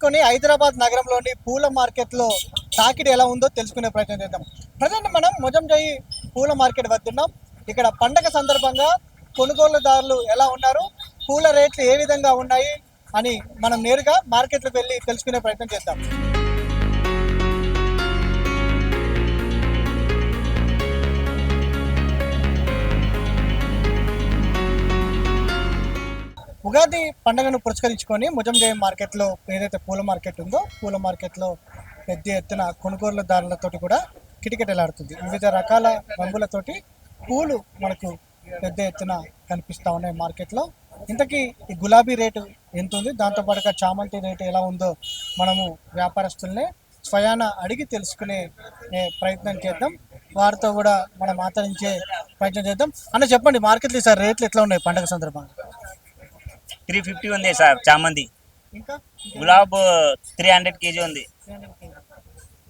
పురస్కరించుకొని హైదరాబాద్ నగరంలోని పూల మార్కెట్లో తాకిడి ఎలా ఉందో తెలుసుకునే ప్రయత్నం చేద్దాం. ప్రజెంట్ మనం మొజంజాయి పూల మార్కెట్ వద్దున్నాం. ఇక్కడ పండగ సందర్భంగా కొనుగోలుదారులు ఎలా ఉన్నారు, పూల రేట్లు ఏ విధంగా ఉన్నాయి అని మనం నేరుగా మార్కెట్లోకి వెళ్ళి తెలుసుకునే ప్రయత్నం చేద్దాం. ఉగాది పండుగను పురస్కరించుకొని ముజంజాయి మార్కెట్లో ఏదైతే పూల మార్కెట్ ఉందో పూల మార్కెట్లో పెద్ద ఎత్తున కొనుగోలుదారులతోటి కూడా కిటకిటలాడుతుంది. వివిధ రకాల రంగులతోటి పూలు మనకు పెద్ద ఎత్తున కనిపిస్తూ ఉన్నాయి మార్కెట్లో. ఇంతకీ ఈ గులాబీ రేటు ఎంత ఉంది, దాంతోపాటుగా చామంతి రేటు ఎలా ఉందో మనము వ్యాపారస్తులనే స్వయాన అడిగి తెలుసుకునే ప్రయత్నం చేద్దాం. వారితో కూడా మనం ఆచరించే ప్రయత్నం చేద్దాం. అన్న చెప్పండి, మార్కెట్లో సార్ రేట్లు ఎట్లా ఉన్నాయి పండుగ సందర్భంగా? 350 ఉంది సార్ చామంతి. ఇంకా గులాబ్ 300 kg ఉంది.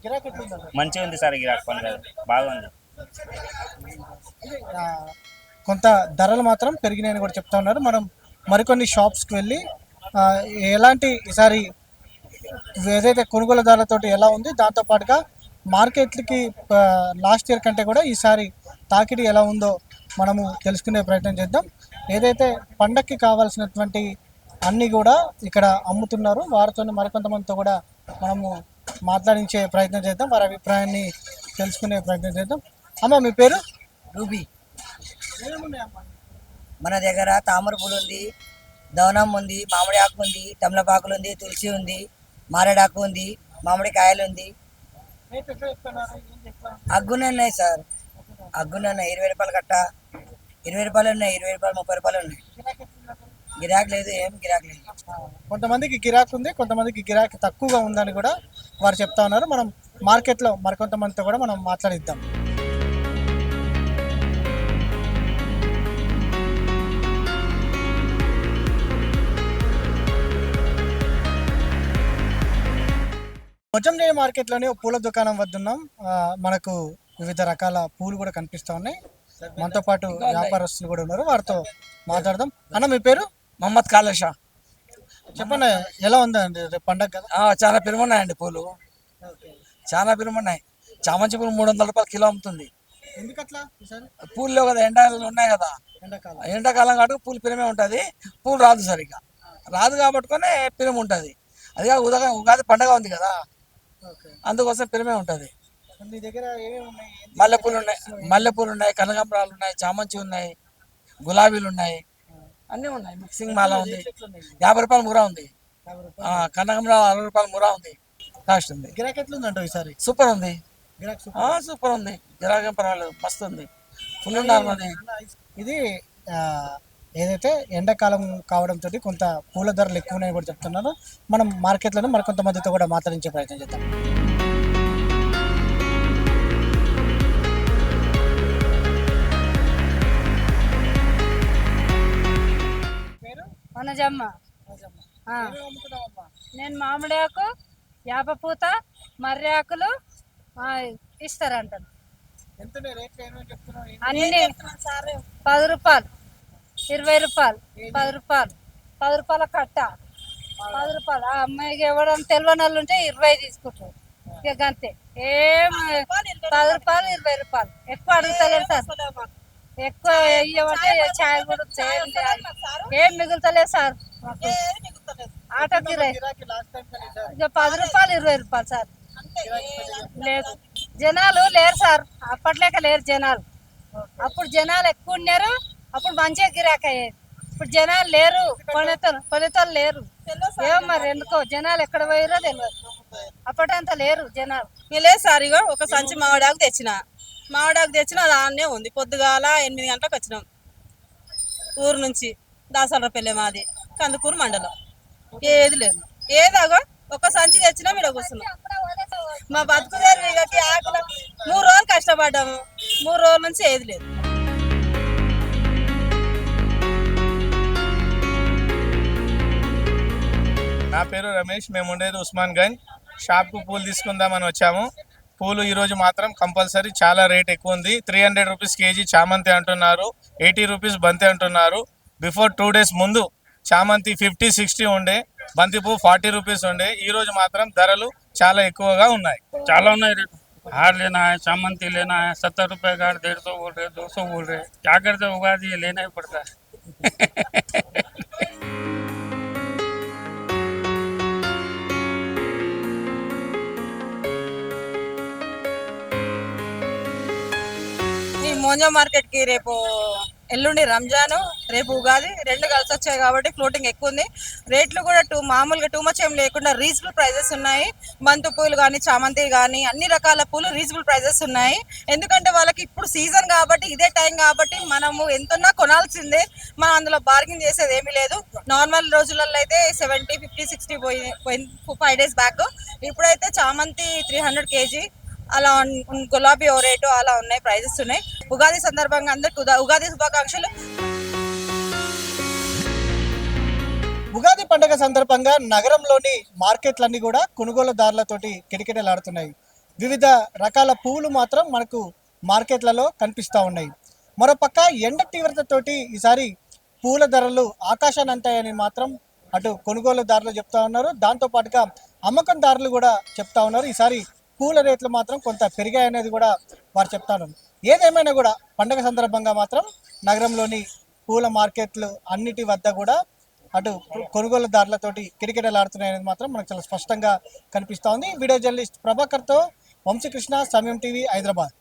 గిరాకీ ఎట్లా ఉందండి? మంచిగా ఉంది సార్, గిరాక్ పండుగ బాగుంది. ఆ, కొంత ధరలు మాత్రం పెరిగినాయని కూడా చెప్తా ఉన్నారు. మనం మరికొన్ని షాప్స్కి వెళ్ళి ఎలాంటి ఈసారి ఏదైతే కొనుగోలుదారులతోటి ఎలా ఉంది, దాంతోపాటుగా మార్కెట్లకి లాస్ట్ ఇయర్ కంటే కూడా ఈసారి తాకిడి ఎలా ఉందో మనము తెలుసుకునే ప్రయత్నం చేద్దాం. ఏదైతే పండక్కి కావాల్సినటువంటి అన్నీ కూడా ఇక్కడ అమ్ముతున్నారు, వారితో మరికొంతమందితో కూడా మనము మాట్లాడించే ప్రయత్నం చేద్దాం, వారి అభిప్రాయాన్ని తెలుసుకునే ప్రయత్నం చేద్దాం. అమ్మ మీ పేరు? రూబీ. మన దగ్గర తామర పూలు ఉంది, దవనం ఉంది, మామిడి ఆకు ఉంది, తమలపాకులు ఉంది, తులసి ఉంది, మారేడాకు ఉంది, మామిడి కాయలు ఉంది. అగ్గునే ఉన్నాయి సార్, అగ్గునే ఉన్నాయి. 20 రూపాయలు కట్ట, 20 రూపాయలు ఉన్నాయి, 20 రూపాయలు, 30 రూపాయలు ఉన్నాయి. గిరాక్ లేదు, ఏం గిరాక్ లేదు. కొంతమందికి గిరాక్ ఉంది, కొంతమందికి గిరాకీ తక్కువగా ఉందని కూడా వారు చెప్తా ఉన్నారు. మనం మార్కెట్లో మరికొంతమందితో కూడా మనం మాట్లాడిద్దాం. మొజంజాయి మార్కెట్లోనే పూల దుకాణం వద్ద ఉన్నాం. మనకు వివిధ రకాల పూలు కూడా కనిపిస్తూ ఉన్నాయి. మనతో పాటు వ్యాపారస్తులు కూడా ఉన్నారు, వారితో మాట్లాడదాం. అన్న మీ పేరు? మహమ్మద్ కాలేషా. చెప్పండి, ఎలా ఉందండి రేపు పండగ కదా? చాలా పెరుగున్నాయండి పూలు, చాలా పెరుగున్నాయి. చామంతి పూలు 300 రూపాయలు కిలో అమ్ముతుంది. ఎందుకట్లా ఈసారి? పూలు లేవు కదా, ఎండాకాలం ఉన్నాయి కదా, ఎండాకాలం ఎండాకాలం కాబట్టి పూలు పిరమే ఉంటుంది, పూలు రాదు సరిగా రాదు కాబట్టుకొని పిరమ ఉంటుంది. అది ఉగాది పండగ ఉంది కదా, అందుకోసం పిరమే ఉంటుంది. మీ దగ్గర ఏమేమి ఉన్నాయి? మల్లెపూలు ఉన్నాయి, కనకాంబరాలు ఉన్నాయి, చామంతి ఉన్నాయి, గులాబీలు ఉన్నాయి, అన్నీ ఉన్నాయి. మిక్సింగ్ మాల ఉంది, 50 రూపాయలు మురా ఉంది. కనకాంబరాలు 60 రూపాయలు మురా ఉంది. కాస్ట్ ఉంది. గిరాకీ ఎట్లుందంట ఈసారి? సూపర్ ఉంది, గిరాకీ సూపర్ ఉంది. గిరాకీ పర్వాలేదు, మస్తు ఉంది, ఫుల్ ఉండాలి. ఇది ఏదైతే ఎండాకాలం కావడంతో కొంత పూల ధరలు ఎక్కువ ఉన్నాయని కూడా చెప్తున్నారు. మనం మార్కెట్లను మరికొంతమందితో కూడా మాట్లాడించే ప్రయత్నం చేద్దాం. వనజమ్మ. నేను మామిడి ఆకు, యాప పూత, మర్రి ఆకులు ఇస్తారంటాను. అన్ని 10 రూపాయలు, 20 రూపాయలు, 10 రూపాయలు, 10 రూపాయల కట్ట, 10 రూపాయలు. ఆ అమ్మాయికి ఎవరైనా తెలియని వాళ్ళు ఉంటే 20 తీసుకుంటారు. ఇక అంతే, ఏం 10 రూపాయలు, 20 రూపాయలు. ఎక్కువ అడుగుతలేదు సార్, ఎక్కువ ఇవ్వమంటే ఛాయ్ కూడా ఏం మిగులుతలేదు సార్. ఆటో కిరాయి ఇక 10 రూపాయలు, 20 రూపాయలు సార్. లేదు, జనాలు లేరు సార్, అప్పట్లేక లేరు జనాలు. అప్పుడు జనాలు ఎక్కువ ఉన్నారు, అప్పుడు మంచిగా గిరాకీ అయ్యేది. ఇప్పుడు జనాలు లేరు, కొనేతోళ్ళు లేరు. ఏమో మరి ఎందుకో జనాలు ఎక్కడ పోయారో తెలియదు. అప్పటంతా లేరు జనాలు. లేదు సార్, ఇగో ఒక సంచి మామిడాకు తెచ్చిన దాన్నే ఉంది. పొద్దుగాల 8 గంటలకు వచ్చినాం ఊరు నుంచి. దాసరపల్లి మాది, కందుకూరు మండలం. ఏది లేదు, ఏదాగో ఒక సంచి తెచ్చినాం, ఇక్కడ కూర్చున్నాం. మా బతుకుదేరు ఇక ఆకుల 3 రోజులు కష్టపడ్డాము, 3 రోజుల నుంచి ఏది లేదు. నా పేరు రమేష్, మేము ఉండేది ఉస్మాన్ గంజ్. షాప్కు పూలు తీసుకుందామని వచ్చాము. పూలు ఈరోజు మాత్రం కంపల్సరీ చాలా రేట్ ఎక్కువ ఉంది. 300 రూపీస్ కేజీ చామంతి అంటున్నారు, 80 రూపీస్ బంతి అంటున్నారు. బిఫోర్ 2 days ముందు చామంతి 50-60 ఉండే, బంతిపువ్వు 40 రూపీస్ ఉండే, ఈ రోజు మాత్రం ధరలు చాలా ఎక్కువగా ఉన్నాయి. చాలా ఉన్నాయి रेट। हार लेना है, चामंती लेना है, 70 रुपए का 150 बोल रहे, 200 बोल रहे, क्या करते होगा ये लेना ही पड़ता है। ఈ మోంజా మార్కెట్ కి రేపు ఎల్లుండి రంజాను, రేపు ఉగాది రెండు కలిసి వచ్చాయి కాబట్టి ఫ్లోటింగ్ ఎక్కువ ఉంది. రేట్లు కూడా మామూలుగా టూ మచ్ ఏం లేకుండా రీజనబుల్ ప్రైజెస్ ఉన్నాయి. బంతి పూలు కానీ, చామంతి కానీ అన్ని రకాల పూలు రీజనబుల్ ప్రైజెస్ ఉన్నాయి. ఎందుకంటే వాళ్ళకి ఇప్పుడు సీజన్ కాబట్టి, ఇదే టైం కాబట్టి మనము ఎంతున్నా కొనాల్సిందే. మనం అందులో బార్గెన్ చేసేది ఏమీ లేదు. నార్మల్ రోజులలో అయితే 70, 50, 60 పోయింది 5 days బ్యాక్. ఇప్పుడైతే చామంతి 300 kg అలా, గులాబీ ఓ రేటు అలా ఉన్నాయి, ప్రైజెస్ ఉన్నాయి. ఉగాది సందర్భంగా అందరికి ఉగాది శుభాకాంక్షలు. ఉగాది పండుగ సందర్భంగా నగరంలోని మార్కెట్లన్నీ కూడా కొనుగోలుదారులతోటి కిటకిటలాడుతున్నాయి. వివిధ రకాల పువ్వులు మాత్రం మనకు మార్కెట్లలో కనిపిస్తూ ఉన్నాయి. మరోపక్క ఎండ తీవ్రతతోటి ఈసారి పూల ధరలు ఆకాశాన్ని అంటాయని మాత్రం అటు కొనుగోలుదారులు చెప్తా ఉన్నారు. దాంతోపాటుగా అమ్మకందారులు కూడా చెప్తా ఉన్నారు. ఈసారి పూల రేట్లు మాత్రం కొంత పెరిగాయనేది కూడా వారు చెప్తాను. ఏదేమైనా కూడా పండుగ సందర్భంగా మాత్రం నగరంలోని పూల మార్కెట్లు అన్నిటి వద్ద కూడా అటు కొనుగోలుదారులతోటి కిటకిటలాడుతున్నాయనేది మాత్రం మనకు చాలా స్పష్టంగా కనిపిస్తూ ఉంది. వీడియో జర్నలిస్ట్ ప్రభాకర్తో వంశీకృష్ణ, సమయం టీవీ, హైదరాబాద్.